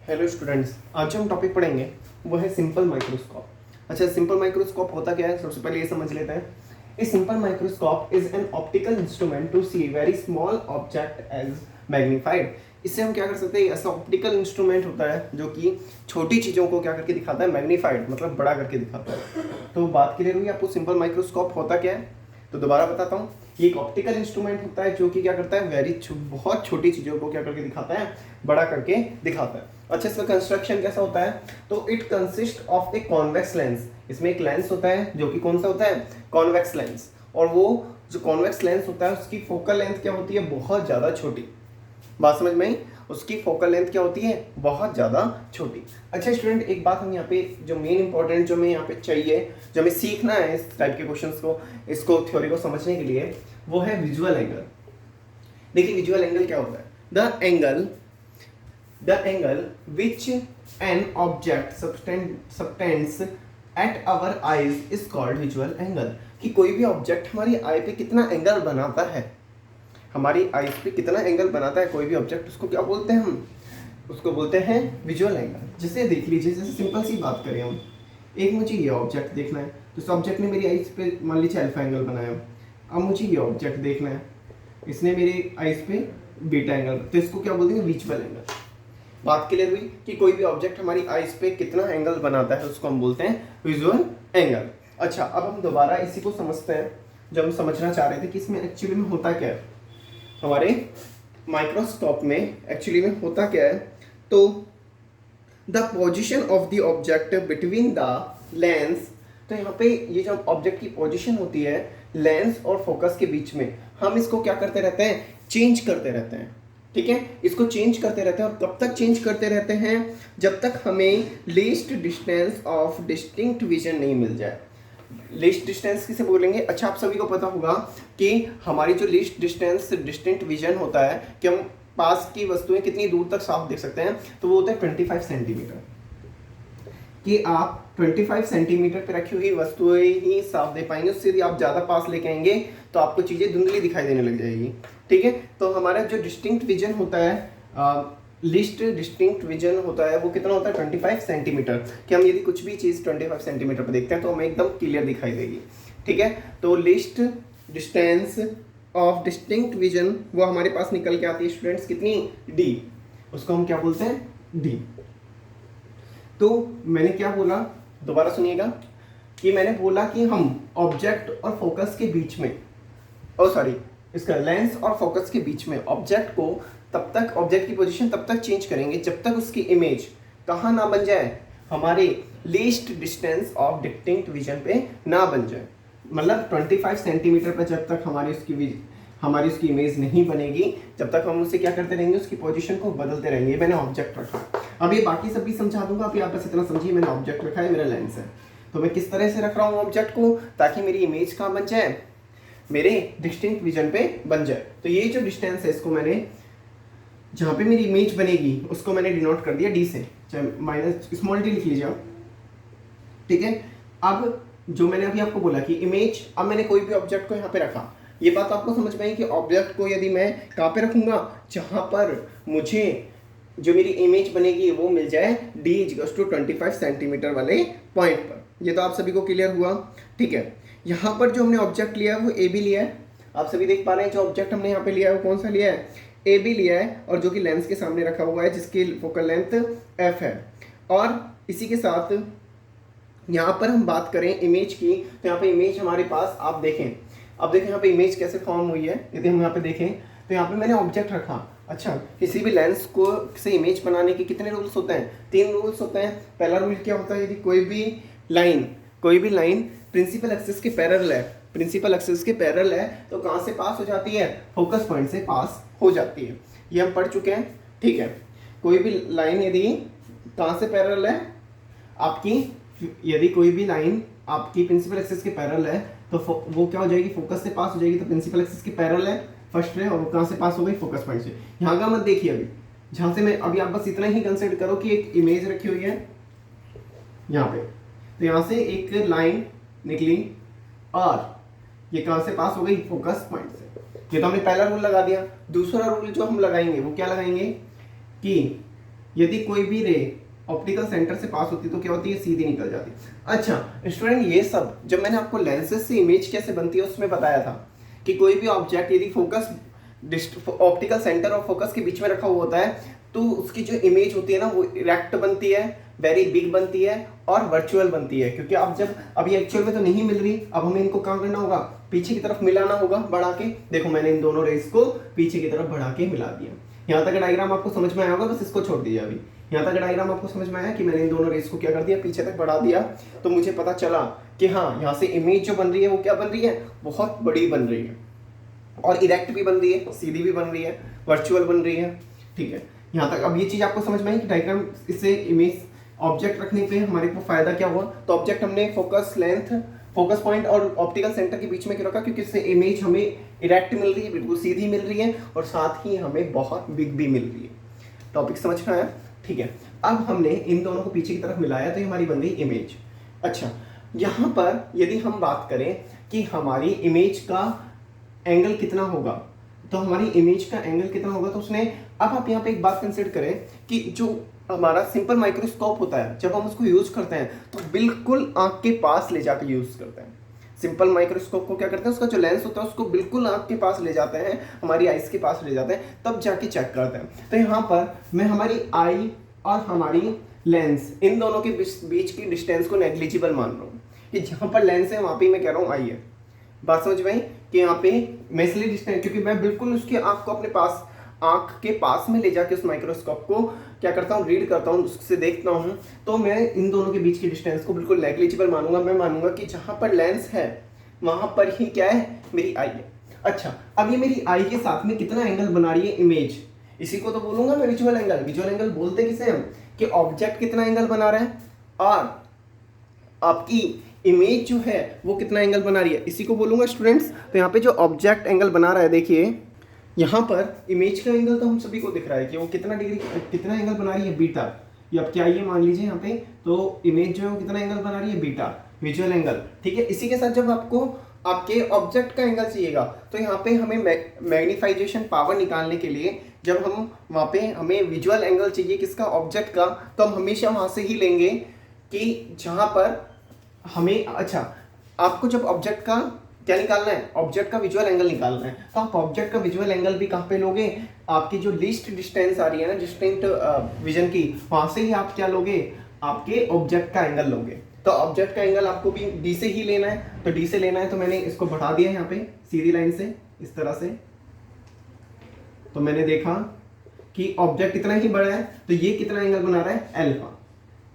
Hello students, आज जो हम टॉपिक पढ़ेंगे वो है सिंपल माइक्रोस्कोप। अच्छा, सिंपल माइक्रोस्कोप होता क्या है, सबसे पहले ये समझ लेते हैं। A simple microscope is an optical instrument to see very small object as magnified. इससे हम क्या कर सकते हैं, ऐसा ऑप्टिकल इंस्ट्रूमेंट होता है जो कि छोटी चीज़ों को क्या करके दिखाता है, मैग्नीफाइड मतलब बड़ा करके दिखाता है। तो बात क्लियर हुई आपको, सिंपल माइक्रोस्कोप होता क्या है। तो दोबारा बताता हूँ, ये एक ऑप्टिकल इंस्ट्रूमेंट होता है जो कि क्या करता है, बहुत छोटी चीज़ों को क्या करके दिखाता है, बड़ा करके दिखाता है। अच्छा, इसका कंस्ट्रक्शन कैसा होता है, तो it consist of a convex lens. इसमें एक लेंस होता है जो कि कौन सा होता है, कॉन्वेक्स लेंस। और वो जो कॉन्वेक्स लेंस होता है उसकी फोकल लेंथ क्या होती है, बहुत ज़्यादा छोटी। बात समझ में आई, उसकी फोकल लेंथ क्या होती है, बहुत ज़्यादा छोटी। अच्छा स्टूडेंट, एक बात हम यहाँ पे जो मेन इंपॉर्टेंट जो हमें यहाँ पे चाहिए, जो हमें सीखना है इस टाइप के क्वेश्चंस को, इसको थ्योरी को समझने के लिए, वो है विजुअल एंगल। देखिए विजुअल एंगल क्या होता है, the angle which an object subtends at our eyes is called visual angle. कि कोई भी ऑब्जेक्ट हमारी आई पे कितना एंगल बनाता है, हमारी आईज पे कितना एंगल बनाता है कोई भी ऑब्जेक्ट, उसको क्या बोलते हैं हम, उसको बोलते हैं विजुअल एंगल। जैसे देख लीजिए, जैसे सिंपल सी बात करें हम, एक मुझे ये ऑब्जेक्ट देखना है, तो इस ऑब्जेक्ट ने मेरी आईज पे मान लीजिए अल्फा एंगल बनाया। अब मुझे ये ऑब्जेक्ट देखना है, इसने मेरी आईज पे बीटा एंगल, तो इसको क्या बोलते हैं, विजुअल एंगल। बात क्लियर हुई कि कोई भी ऑब्जेक्ट हमारी आईज पे कितना एंगल बनाता है उसको हम बोलते हैं विजुअल एंगल। अच्छा, अब हम दोबारा इसी को समझते हैं जो हम समझना चाह रहे थे कि इसमें एक्चुअली में होता क्या है, हमारे माइक्रोस्कोप में एक्चुअली में होता क्या है। तो the position of the object between the lens, तो यहाँ पे ये जो ऑब्जेक्ट की पोजिशन होती है लेंस और फोकस के बीच में, हम इसको क्या करते रहते हैं, चेंज करते रहते हैं। ठीक है, इसको चेंज करते रहते हैं। और कब तक चेंज करते रहते हैं, जब तक हमें least distance of distinct vision नहीं मिल जाए। लीस्ट डिस्टेंस किसे बोलेंगे, अच्छा आप सभी को पता होगा कि हमारी जो लीस्ट डिस्टेंस डिस्टिंक्ट विजन होता है कि हम पास की वस्तुएं कितनी दूर तक साफ देख सकते हैं, तो वो होता है 25 सेंटीमीटर। कि आप 25 सेंटीमीटर पे रखी हुई वस्तुएं ही साफ दे पाएंगे, उससे यदि आप ज़्यादा पास लेके आएंगे तो आपको चीज़ें धुंधली दिखाई देने लग जाएगी। ठीक है, तो हमारा जो डिस्टिंक्ट विजन होता है, लिस्ट डिस्टिंक्ट विजन होता है, वो कितना होता है, 25 सेंटीमीटर। कि हम यदि कुछ भी चीज़ 25 सेंटीमीटर पर देखते हैं तो हमें एकदम क्लियर दिखाई देगी। ठीक है, तो list distance of distinct vision वो हमारे पास निकल के आती है स्टूडेंट्स, कितनी, डी। उसको हम क्या बोलते हैं, डी। तो मैंने क्या बोला, दोबारा सुनिएगा, कि मैंने बोला कि हम ऑब्जेक्ट और फोकस के बीच में, इसका लेंस और फोकस के बीच में ऑब्जेक्ट को तब तक, ऑब्जेक्ट की पोजीशन तब तक चेंज करेंगे जब तक उसकी इमेज कहाँ ना बन जाए, हमारे least distance of distinct vision पे ना बन जाए। मतलब 25 सेंटीमीटर पर जब तक हमारी उसकी इमेज नहीं बनेगी, जब तक हम उसे क्या करते रहेंगे, उसकी पोजीशन को बदलते रहेंगे। मैंने ऑब्जेक्ट रखा, अब ये बाकी सब भी समझा दूंगा, अभी आप बस इतना समझिए, मैंने ऑब्जेक्ट रखा है, मेरा लेंस है, तो मैं किस तरह से रख रहा हूँ ऑब्जेक्ट को, ताकि मेरी इमेज कहाँ बन जाए, मेरे डिस्टिंक्ट विजन पे बन जाए। तो ये जो डिस्टेंस है, इसको मैंने जहाँ पे मेरी इमेज बनेगी उसको मैंने डिनोट कर दिया डी से, चाहे माइनस स्मॉल डी लिख लीजिए आप। ठीक है, अब जो मैंने अभी आपको बोला कि इमेज, अब मैंने कोई भी ऑब्जेक्ट को यहाँ पे रखा, ये बात आपको समझ में आई कि ऑब्जेक्ट को यदि मैं कहाँ पे रखूंगा, जहाँ पर मुझे जो मेरी इमेज बनेगी वो मिल जाए d = 25 सेंटीमीटर वाले पॉइंट पर। ये तो आप सभी को क्लियर हुआ। ठीक है, यहाँ पर जो हमने ऑब्जेक्ट लिया है वो ए बी लिया है, आप सभी देख पा रहे हैं। जो ऑब्जेक्ट हमने यहाँ पे लिया है वो कौन सा लिया है, ए बी लिया है, और जो कि लेंस के सामने रखा हुआ है, जिसकी फोकल लेंथ एफ है। और इसी के साथ यहाँ पर हम बात करें इमेज की, तो यहाँ पे इमेज हमारे पास, आप देखें, अब देखें यहाँ पे इमेज कैसे फॉर्म हुई है। यदि हम यहाँ पे देखें तो यहाँ पे मैंने ऑब्जेक्ट रखा। अच्छा, किसी भी लेंस को से इमेज बनाने के कितने रूल्स होते हैं, 3 रूल्स होते हैं। पहला रूल क्या होता है, यदि कोई भी लाइन प्रिंसिपल एक्सिस के पैरेलल है, तो कहाँ से पास हो जाती है, फोकस पॉइंट से पास हो जाती है। ये हम पढ़ चुके हैं। ठीक है, कोई भी लाइन यदि कहाँ से पैरेलल है आपकी, यदि कोई भी लाइन आपकी प्रिंसिपल एक्सिस के पैरेलल है तो वो क्या हो जाएगी, फोकस से पास हो जाएगी। तो प्रिंसिपल एक्सिस के पैरेलल है फर्स्ट रे, और वो कहाँ से पास हो गई, फोकस पॉइंट से। यहाँ का मत देखिए अभी, जहाँ से मैं अभी, आप बस इतना ही कंसिडर करो कि एक इमेज रखी हुई है यहाँ पे, तो यहाँ से एक लाइन निकली और ये कहाँ से पास हो गई, फोकस पॉइंट से। ये तो हमने पहला रूल लगा दिया। दूसरा रूल जो हम लगाएंगे वो क्या लगाएंगे कि यदि कोई भी रे ऑप्टिकल सेंटर से पास होती तो क्या होती है, सीधी निकल जाती। अच्छा स्टूडेंट, ये सब जब मैंने आपको लेंसेज से इमेज कैसे बनती है उसमें बताया था कि कोई भी ऑब्जेक्ट यदि फोकस ऑप्टिकल सेंटर और फोकस के बीच में रखा हुआ होता है तो उसकी जो इमेज होती है ना वो इरेक्ट बनती है, वेरी बिग बनती है और वर्चुअल बनती है। क्योंकि अब जब अभी एक्चुअल में तो नहीं मिल रही, अब हमें इनको कहाँ करना होगा, पीछे की तरफ मिलाना होगा बढ़ा के। देखो मैंने इन दोनों रेस को पीछे की तरफ बढ़ा के मिला दिया। यहाँ तक डायग्राम आपको समझ में आया होगा, बस इसको छोड़ दीजिए। अभी यहाँ तक डायग्राम आपको समझ में आया कि मैंने इन दोनों रेस को क्या कर दिया, पीछे तक बढ़ा दिया, तो मुझे पता चला कि हाँ यहाँ से इमेज जो बन रही है वो क्या बन रही है, बहुत बड़ी बन रही है और इरेक्ट भी बन रही है, सीधी भी बन रही है, वर्चुअल बन रही है। ठीक है, यहाँ तक अब ये चीज आपको समझ में आई कि डायग्राम इससे इमेज ऑब्जेक्ट रखने पे हमारे को फायदा क्या हुआ। तो ऑब्जेक्ट हमने फोकस लेंथ, फोकस पॉइंट और ऑप्टिकल सेंटर के बीच में क्यों रखा, क्योंकि इससे इमेज हमें इरेक्ट मिल रही है, बिल्कुल सीधी मिल रही है और साथ ही हमें बहुत बिग भी मिल रही है। टॉपिक समझ में आया? ठीक है, अब हमने इन दोनों को पीछे की तरफ मिलाया तो हमारी बन गई इमेज। अच्छा यहाँ पर यदि हम बात करें कि हमारी इमेज का एंगल कितना होगा, तो हमारी इमेज का एंगल कितना होगा, तो उसने अब आप यहाँ पे एक बात कंसिडर करें कि जो हमारा सिंपल माइक्रोस्कोप होता है जब हम उसको यूज करते हैं तो बिल्कुल आंख के पास ले जाकर यूज करते हैं। सिंपल माइक्रोस्कोप को क्या करते हैं, उसका जो लेंस होता है उसको बिल्कुल आंख के पास ले जाते हैं, हमारी आइज के पास ले जाते हैं, तब जाके चेक करते हैं। तो यहाँ पर मैं हमारी आई और हमारी लेंस इन दोनों के बीच की डिस्टेंस को नेग्लिजिबल मान रहा हूँ कि जहाँ पर लेंस है वहाँ पे मैं कह रहा हूँ आई है। बात समझ में आई कि यहाँ पे मैं इसलिए डिस्टेंस, क्योंकि मैं बिल्कुल उसकी आंख को अपने पास, आंख के पास में ले जाके उस माइक्रोस्कोप को क्या करता हूँ, रीड करता हूँ, उससे देखता हूँ, तो मैं इन दोनों के बीच की डिस्टेंस को बिल्कुल नेग्लिजिबल मानूंगा। मैं मानूंगा कि जहाँ पर लेंस है वहाँ पर ही क्या है, मेरी आई है। अच्छा अब ये मेरी आई के साथ में कितना एंगल बना रही है इमेज, इसी को तो बोलूंगा मैं विजुअल एंगल। विजुअल एंगल बोलते किसे हम, कि ऑब्जेक्ट कितना एंगल बना रहा है और आपकी इमेज जो है वो कितना एंगल बना रही है, इसी को बोलूंगा स्टूडेंट्स। तो यहाँ पे जो ऑब्जेक्ट एंगल बना रहा है, देखिए यहाँ पर इमेज का एंगल तो हम सभी को दिख रहा है कि वो कितना डिग्री, कितना एंगल बना रही है, बीटा। ये अब क्या ये मान लीजिए यहाँ पे, तो इमेज जो है वो कितना एंगल बना रही है, बीटा, विजुअल एंगल। ठीक है, इसी के साथ जब आपको आपके ऑब्जेक्ट का एंगल चाहिएगा तो यहाँ पे हमें मैग्नीफाइजेशन पावर निकालने के लिए जब हम वहाँ पे हमें विजुअल एंगल चाहिए किसका, ऑब्जेक्ट का, तो हम हमेशा वहाँ से ही लेंगे कि जहाँ पर हमें, अच्छा आपको जब ऑब्जेक्ट का क्या निकालना है, ऑब्जेक्ट का विजुअल एंगल निकालना है, तो आप ऑब्जेक्ट का विजुअल एंगल भी कहाँ पे लोगे, आपकी जो लीस्ट डिस्टेंस आ रही है ना, डिस्टिंक्ट विजन की, वहाँ से ही आप क्या लोगे, आपके ऑब्जेक्ट का एंगल लोगे। तो ऑब्जेक्ट का एंगल आपको भी डी से ही लेना है, तो डी से लेना है तो मैंने इसको बढ़ा दिया यहाँ पे सीधी लाइन से इस तरह से। तो मैंने देखा कि ऑब्जेक्ट इतना ही बड़ा है तो ये कितना एंगल बना रहा है, अल्फा।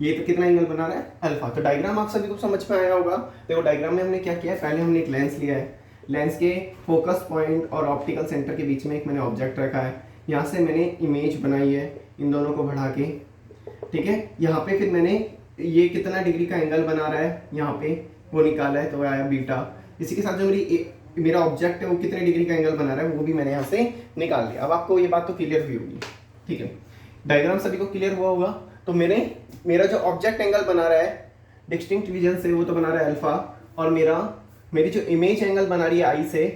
ये तो कितना एंगल बना रहा है, अल्फा। तो डायग्राम आप सभी को समझ में आया होगा। देखो डायग्राम में हमने क्या किया है, पहले हमने एक लेंस लिया है, लेंस के फोकस पॉइंट और ऑप्टिकल सेंटर के बीच में एक मैंने ऑब्जेक्ट रखा है, यहाँ से मैंने इमेज बनाई है इन दोनों को बढ़ा के। ठीक है, यहाँ पे फिर मैंने ये कितना डिग्री का एंगल बना रहा है यहाँ पे वो निकाला है, तो आया बीटा। इसी के साथ जो मेरा ऑब्जेक्ट है वो कितने डिग्री का एंगल बना रहा है वो भी मैंने यहाँ से निकाल लिया। अब आपको ये बात तो क्लियर हुई होगी। ठीक है, डायग्राम सभी को क्लियर हुआ होगा। तो मेरा जो ऑब्जेक्ट एंगल बना रहा है डिस्टिंक्ट विजन से वो तो बना रहा है अल्फा, और मेरी जो इमेज एंगल बना रही है आई से,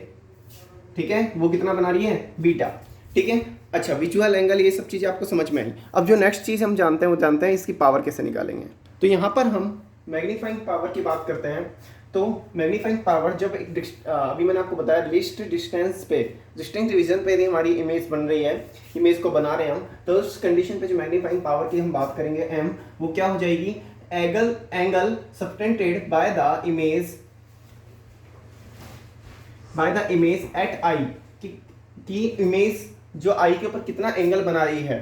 ठीक है, वो कितना बना रही है, बीटा। ठीक है, अच्छा विजुअल एंगल, ये सब चीज़ें आपको समझ में आई। अब जो नेक्स्ट चीज़ हम जानते हैं वो जानते हैं इसकी पावर कैसे निकालेंगे। तो यहाँ पर हम मैग्नीफाइंग पावर की बात करते हैं। तो मैग्नीफाइंग पावर जब अभी मैंने आपको बताया लिस्ट डिस्टेंस पे, डिस्टिंक्ट डिवीजन पे यदि हमारी इमेज बन रही है, इमेज को बना रहे हैं हम, तो उस कंडीशन पे जो मैग्नीफाइंग पावर की हम बात करेंगे एम, वो क्या हो जाएगी, angle subtended by the image at eye, की इमेज जो आई के ऊपर कितना एंगल बना रही है।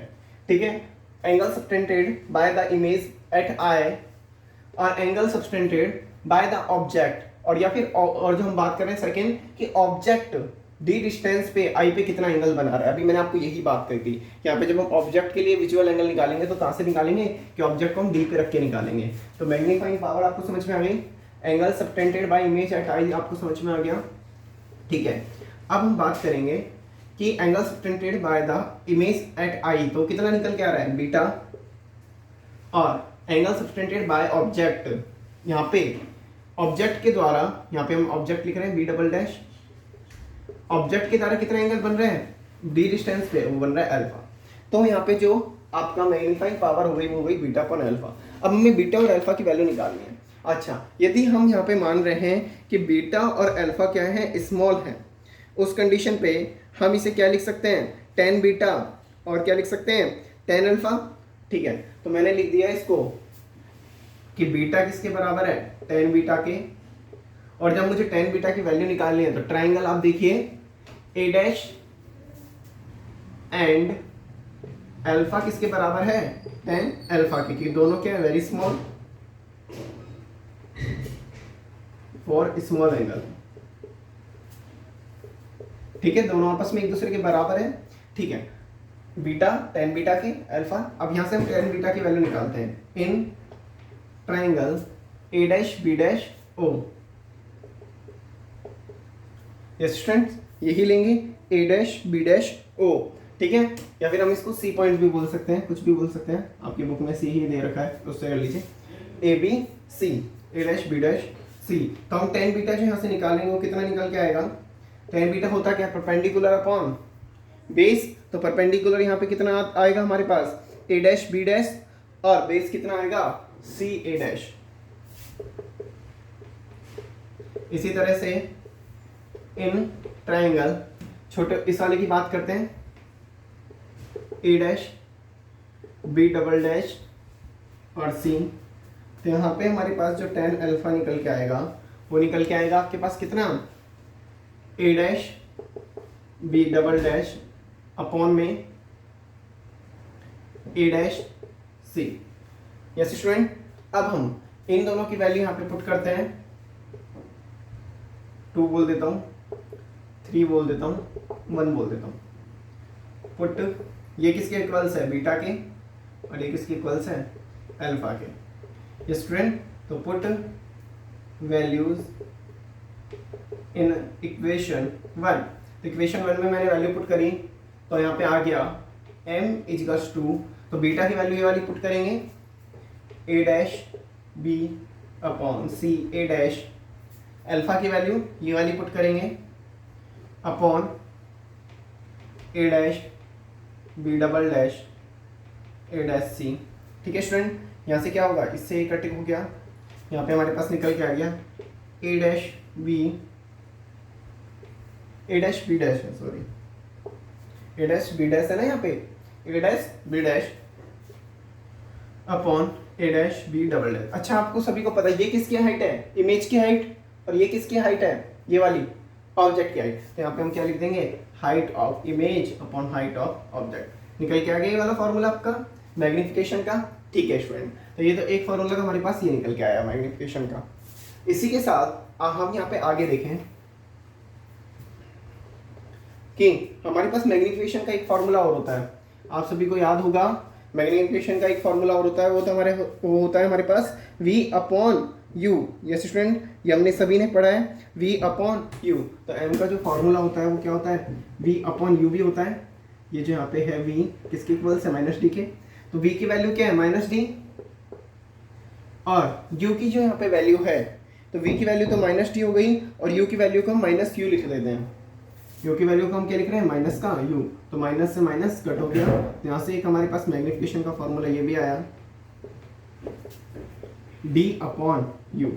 ठीक है, angle subtended by the image at eye और angle subtended by the object, और या फिर और जो हम बात कर रहे हैं सेकेंड कि ऑब्जेक्ट डी डिस्टेंस पे आई पे कितना एंगल बना रहा है। अभी मैंने आपको यही बात कही थी, यहाँ पे जब हम ऑब्जेक्ट के लिए विजुअल एंगल निकालेंगे तो कहाँ से निकालेंगे, कि ऑब्जेक्ट को हम डी पे रख के निकालेंगे। तो मैग्नीफाइंग पावर आपको समझ में आ गई, angle subtended by image at eye आपको समझ में आ गया। ठीक है, अब हम बात करेंगे कि angle subtended by the image at eye, तो कितना निकल के आ रहा है, बीटा, और एंगल सबटेंडेड बाय ऑब्जेक्ट, यहाँ पे ऑब्जेक्ट के द्वारा, यहाँ पे हम ऑब्जेक्ट लिख रहे हैं बी डबल डैश, ऑब्जेक्ट के द्वारा कितना एंगल बन रहा है डी डिस्टेंस पे, वो बन रहा है अल्फा। तो यहाँ पे जो आपका मैग्नीफाइंग पावर हो गई, वो हो गई बीटा अपॉन अल्फा। अब हमें बीटा और अल्फा की वैल्यू निकालनी है। अच्छा, यदि हम यहाँ पे मान रहे हैं कि बीटा और अल्फा क्या है, स्मॉल है, उस कंडीशन पे हम इसे क्या लिख सकते हैं, टेन बीटा और क्या लिख सकते हैं, टेन अल्फा। ठीक है, तो मैंने लिख दिया इसको कि बीटा किसके बराबर है, टेन बीटा के। और जब मुझे टेन बीटा की वैल्यू निकालनी है तो ट्राइंगल आप देखिए ए डैश एंड अल्फा किसके बराबर है, टेन अल्फा के, कि दोनों क्या है, very small for small angle. ठीक है, दोनों आपस में एक दूसरे के बराबर है। ठीक है, बीटा टेन बीटा के अल्फा। अब यहां से हम टेन बीटा की वैल्यू निकालते हैं in triangle A dash B dash O. Yes students, यही लेंगे A dash B dash O. ठीक है, या फिर हम इसको सी पॉइंट भी बोल सकते हैं, कुछ भी बोल सकते हैं, आपकी बुक में सी ही दे रखा है, उससे कर लीजिए A B C, A dash B dash C. तो हम टेन बीटा जो यहाँ से निकालेंगे वो कितना निकल के आएगा, टेन बीटा होता क्या, परपेंडिकुलर अपॉन बेस। तो परपेंडिकुलर यहाँ पे कितना आएगा हमारे पास, ए डैश बी डैश, और बेस कितना आएगा, सी ए डैश। इसी तरह से इन ट्राइंगल, छोटे इस वाले की बात करते हैं, ए डैश बी डबल डैश और सी। तो यहाँ पे हमारे पास जो टेन अल्फा निकल के आएगा वो निकल के आएगा आपके पास कितना, A dash B double dash upon में A dash C. Yes student, अब हम इन दोनों की वैल्यू यहाँ पे पुट करते हैं, 2 बोल देता हूँ, 3 बोल देता हूँ, 1 बोल देता हूँ। पुट, ये किसके इक्वल्स है, बीटा के, और ये किसके इक्वल्स है, अल्फा के। ये स्टूडेंट, तो पुट वैल्यूज इन इक्वेशन 1। तो इक्वेशन 1 में मैंने वैल्यू पुट करी, तो यहाँ पे आ गया m इजिकल्स टू, तो बीटा की वैल्यू ये वाली पुट करेंगे, ए dash B upon C A dash. Alpha की वैल्यू ये वाली पुट करेंगे अपॉन ए डैश बी डबल डैश ए डैश सी। ठीक है स्टूडेंट, यहाँ से क्या होगा, इससे एक कटिंग हो गया, यहाँ पे हमारे पास निकल के आ गया ए डैश बी, ए डैश बी डैश है, सॉरी ए डैश बी डैश है ना, यहाँ पे ए डैश बी डैश अपॉन ए डैश बी डबल डैश। अच्छा, आपको सभी को पता है ये किसकी हाइट है, इमेज की हाइट, और ये किसकी हाइट है, ये वाली ऑब्जेक्ट की हाइट। तो यहाँ पे हम क्या लिख देंगे, height of image upon height of object. निकल के आ गया ये वाला फॉर्मूला आपका मैग्निफिकेशन का। ठीक है स्टूडेंट, तो ये तो एक फॉर्मूला हमारे पास ये निकल के आया मैग्निफिकेशन का। इसी के साथ हम यहाँ पे आगे देखें कि हमारे पास मैग्निफिकेशन का एक फॉर्मूला और होता है, आप सभी को याद होगा, मैग्निफिकेशन का एक फॉर्मूला और होता है, वो होता है हमारे पास v upon u। Yes student, ये हमने सभी ने पढ़ा है, v अपॉन u। तो m का जो फॉर्मूला होता है वो क्या होता है, v अपॉन u भी होता है। ये जो यहाँ पे है v किसके इक्वल्स है, माइनस डी के। तो v की वैल्यू क्या है, माइनस डी, और u की जो यहाँ पे वैल्यू है, तो v की वैल्यू तो माइनस डी हो गई, और u की वैल्यू को हम माइनस u लिख देते हैं। u की वैल्यू को हम क्या लिख रहे हैं, माइनस का u, तो माइनस से माइनस कट हो गया। तो यहाँ से एक हमारे पास मैग्निफिकेशन का फॉर्मूला ये भी आया, d upon u।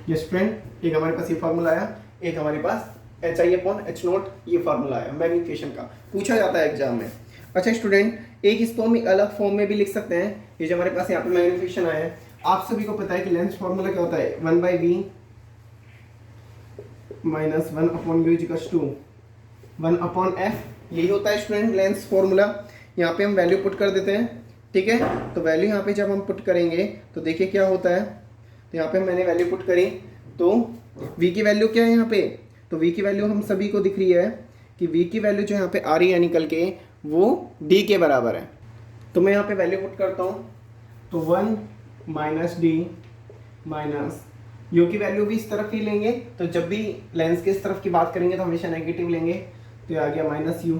Yes friend, एक हमारे पास ये फॉर्मूला आया, एक हमारे पास H I upon H nought ये फॉर्मूला आया मैग्निफिकेशन का, पूछा जाता है एग्जाम में। अच्छा स्टूडेंट, एक इसको हम अलग फॉर्म में भी लिख सकते हैं। ये जो हमारे पास यहाँ पे मैग्निफिकेशन आया है, आप सभी को पता है कि लेंस फॉर्मूला क्या होता है, 1/v minus 1 upon u equals to 1 upon f। यही होता है स्टूडेंट लेंस फॉर्मूला। यहाँ पे हम वैल्यू पुट कर देते हैं। ठीक है, तो वैल्यू यहाँ पे जब हम पुट करेंगे तो देखिए क्या होता है। तो यहाँ पे मैंने वैल्यू पुट करी, तो v की वैल्यू क्या है यहाँ पे, तो v की वैल्यू हम सभी को दिख रही है कि v की वैल्यू जो यहाँ पे आ रही है निकल के, वो d के बराबर है। तो मैं यहाँ पे वैल्यू पुट करता हूँ, तो 1 माइनस डी माइनस u की वैल्यू भी इस तरफ ही लेंगे, तो जब भी लेंस के इस तरफ की बात करेंगे तो हमेशा नेगेटिव लेंगे। तो ये आ गया minus U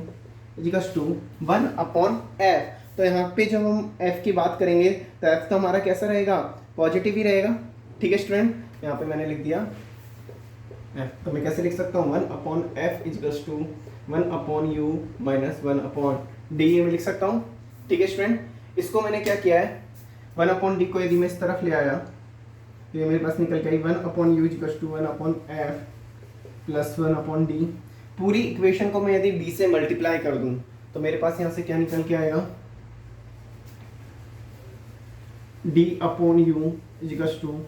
equals to 1 upon F. तो यहाँ पे जब हम f की बात करेंगे तो f तो हमारा कैसा रहेगा, पॉजिटिव ही रहेगा। ठीक है स्टूडेंट, यहाँ पे मैंने लिख दिया f, तो मैं कैसे लिख सकता हूँ, 1 upon F equals to 1 upon U minus 1 upon D, ये मैं लिख सकता हूँ। ठीक है स्टूडेंट, इसको मैंने क्या किया है, 1/d को यदि मैं इस तरफ ले आया तो ये मेरे पास निकल के आई 1/u equals to 1/f plus 1/d। पूरी इक्वेशन को मैं यदि d से मल्टीप्लाई कर दूं तो मेरे पास यहाँ से क्या निकल के आएगा, d/u equals to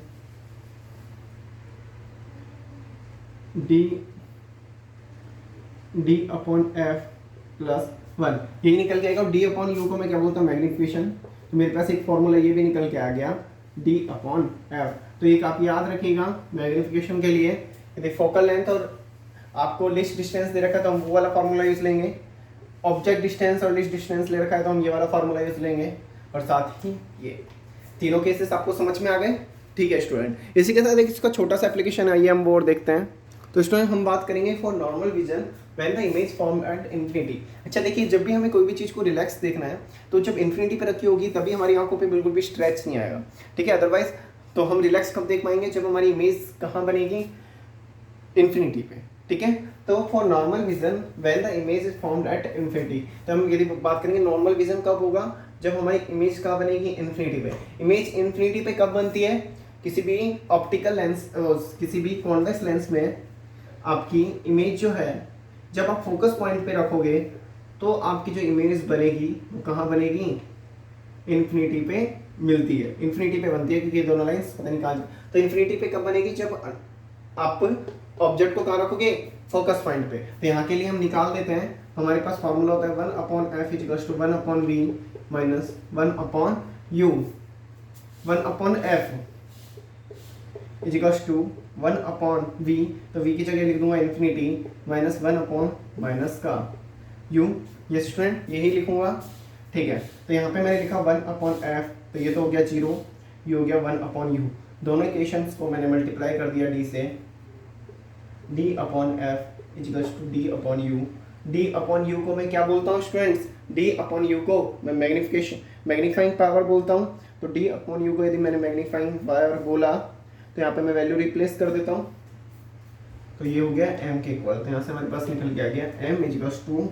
d/f plus 1, यही निकल के आएगा। d/u को मैं क्या बोलता हूँ, मैग्निफिकेशन। तो मेरे पास एक फॉर्मूला ये भी निकल के आ गया d/f। तो एक आप याद रखिएगा मैग्निफिकेशन के लिए, यदि फोकल लेंथ और आपको लिस्ट डिस्टेंस दे रखा है तो हम वो वाला फार्मूला यूज लेंगे, ऑब्जेक्ट डिस्टेंस और लिस्ट डिस्टेंस ले रखा है तो हम ये वाला फार्मूला यूज लेंगे, और साथ ही ये तीनों केसेस आपको समझ में आ गए। ठीक है स्टूडेंट, इसी के साथ एक इसका छोटा सा एप्लीकेशन आइए हम वो और देखते हैं। तो स्टूडेंट हम बात करेंगे for normal vision when the image form at infinity. अच्छा देखिए, जब भी हमें कोई भी चीज़ को रिलैक्स देखना है तो जब इन्फिनिटी पे रखी होगी तभी हमारी आंखों पे बिल्कुल भी स्ट्रेच नहीं आएगा। ठीक है, अदरवाइज तो हम रिलैक्स कब देख पाएंगे, जब हमारी इमेज कहाँ बनेगी, इन्फिनिटी पे। ठीक है, तो for normal vision when the image is formed at infinity, तो हम यदि बात करेंगे नॉर्मल विजन कब होगा, जब हमारी इमेज कहाँ बनेगी, इन्फिनिटी पे। इमेज इन्फिनिटी पे कब बनती है, किसी भी ऑप्टिकल लेंस, किसी भी कॉन्वेक्स लेंस में आपकी इमेज जो है जब आप फोकस पॉइंट पे रखोगे तो आपकी जो इमेज बनेगी वो कहाँ बनेगी, इन्फिनिटी पे मिलती है, इन्फिनिटी पे बनती है, क्योंकि ये दोनों लाइंस पता नहीं कहाँ। तो इन्फिनिटी पे कब बनेगी, जब आप ऑब्जेक्ट को कहाँ रखोगे, फोकस पॉइंट पे। तो यहाँ के लिए हम निकाल देते हैं, हमारे पास फॉर्मूला होता है 1/f equals to 1/v minus 1/u, 1/f is equals to 1/v, तो v की जगह लिख दूंगा इन्फिनिटी माइनस 1/माइनस का u, ये स्टूडेंट यही लिखूंगा। ठीक है, तो यहाँ पे मैंने लिखा 1/f, तो ये तो हो गया 0, ये हो गया 1/u। दोनों इक्वेशंस को मैंने मल्टीप्लाई कर दिया d से, d/f is equals to d/u। d/u को मैं क्या बोलता हूँ स्टूडेंट्स, d/u को मैं मैग्नीफाइंग पावर बोलता हूँ। तो d/u को यदि मैंने मैग्नीफाइंग पावर बोला तो यहाँ पे मैं वैल्यू रिप्लेस कर देता हूँ, तो ये हो गया m के इक्वल। तो यहाँ से हमारे पास निकल के आ गया m is equals to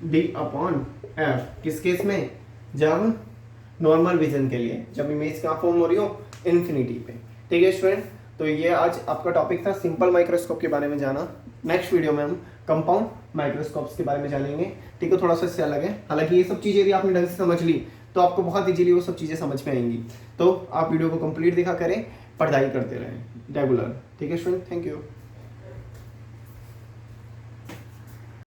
d/f, किस केस में, जब नॉर्मल विजन के लिए, जब इमेज कहाँ फॉर्म हो रही हो, इन्फिनिटी पे। ठीक है स्टूडेंट, तो ये आज आपका टॉपिक था सिंपल माइक्रोस्कोप के बारे में जाना। नेक्स्ट वीडियो में हम कंपाउंड माइक्रोस्कोप्स के बारे में जानेंगे। ठीक है, थोड़ा सा इससे अलग है, हालांकि ये सब चीज़ें यदि आपने ढंग से समझ ली तो आपको बहुत इजीली वो सब चीज़ें समझ में आएंगी। तो आप वीडियो को कंप्लीट देखा करें, पढ़ाई करते रहें रेगुलर। ठीक है स्टूडेंट, थैंक यू।